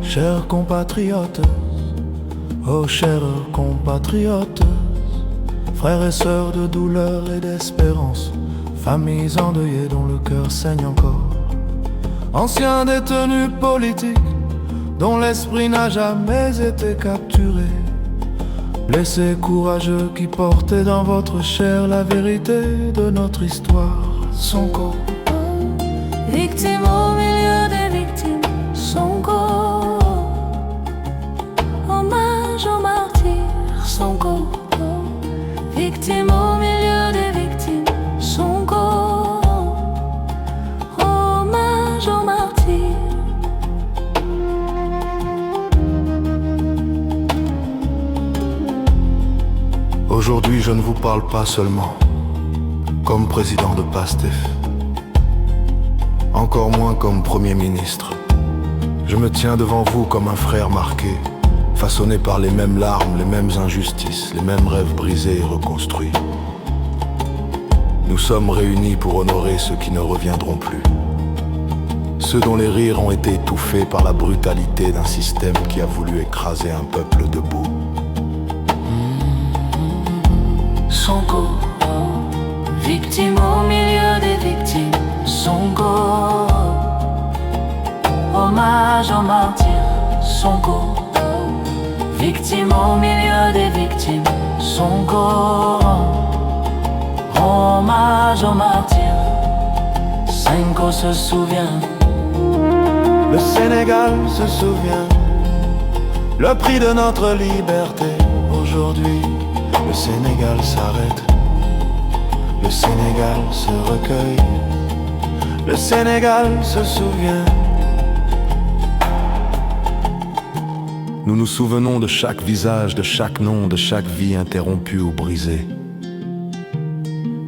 Chers compatriotes, oh chers compatriotes, frères et sœurs de douleur et d'espérance, familles endeuillées dont le cœur saigne encore, anciens détenus politiques dont l'esprit n'a jamais été capturé, blessés courageux qui portaient dans votre chair la vérité de notre histoire. Sonko, victime au milieu des victimes, Sonko. Hommage aux martyrs, Sonko. Victime au milieu des victimes, Sonko. Hommage aux martyrs. aujourd'hui je ne vous parle pas seulement comme président de PASTEF, encore moins comme Premier ministre. Je me tiens devant vous comme un frère marqué, façonné par les mêmes larmes, les mêmes injustices, les mêmes rêves brisés et reconstruits. Nous sommes réunis pour honorer ceux qui ne reviendront plus, ceux dont les rires ont été étouffés par la brutalité d'un système qui a voulu écraser un peuple debout. Sonko, victime au milieu des victimes, Sonko. Hommage aux martyrs, Sonko. Victime au milieu des victimes, Sonko. Hommage aux martyrs, Sonko se souvient. Le Sénégal se souvient, le prix de notre liberté. Aujourd'hui, le Sénégal s'arrête, le Sénégal se recueille, le Sénégal se souvient. Nous nous souvenons de chaque visage, de chaque nom, de chaque vie interrompue ou brisée.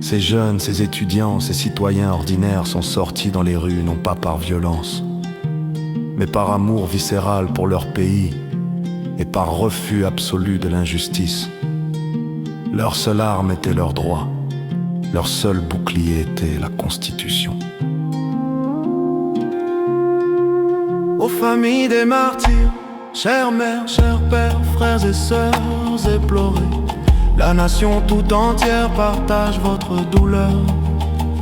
Ces jeunes, ces étudiants, ces citoyens ordinaires sont sortis dans les rues non pas par violence, mais par amour viscéral pour leur pays et par refus absolu de l'injustice. Leur seule arme était leur droit, leur seul bouclier était la Constitution. Aux familles des martyrs, chères mères, chers pères, frères et sœurs éplorés, la nation tout entière partage votre douleur.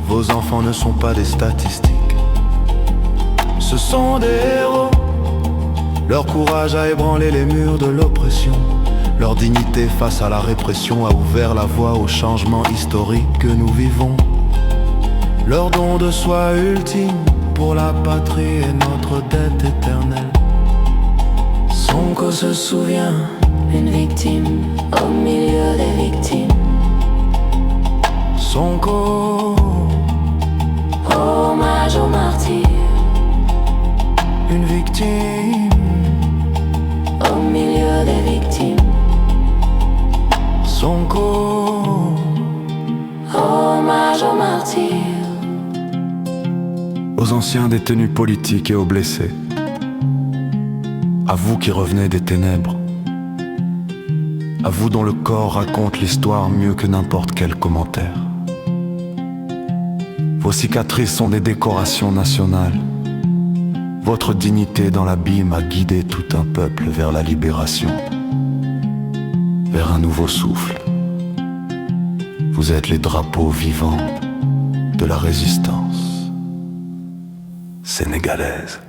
Vos enfants ne sont pas des statistiques, ce sont des héros. Leur courage a ébranlé les murs de l'oppression. Leur dignité face à la répression a ouvert la voie au changement historique que nous vivons. Leur don de soi ultime pour la patrie est notre dette éternelle. Sonko se souvient, une victime au milieu des victimes. Sonko, hommage aux martyrs, une victime au milieu des victimes. Sonko, hommage aux martyrs. aux anciens détenus politiques et aux blessés, à vous qui revenez des ténèbres, à vous dont le corps raconte l'histoire mieux que n'importe quel commentaire. Vos cicatrices sont des décorations nationales. Votre dignité dans l'abîme a guidé tout un peuple vers la libération, vers un nouveau souffle. Vous êtes les drapeaux vivants de la résistance sénégalaise.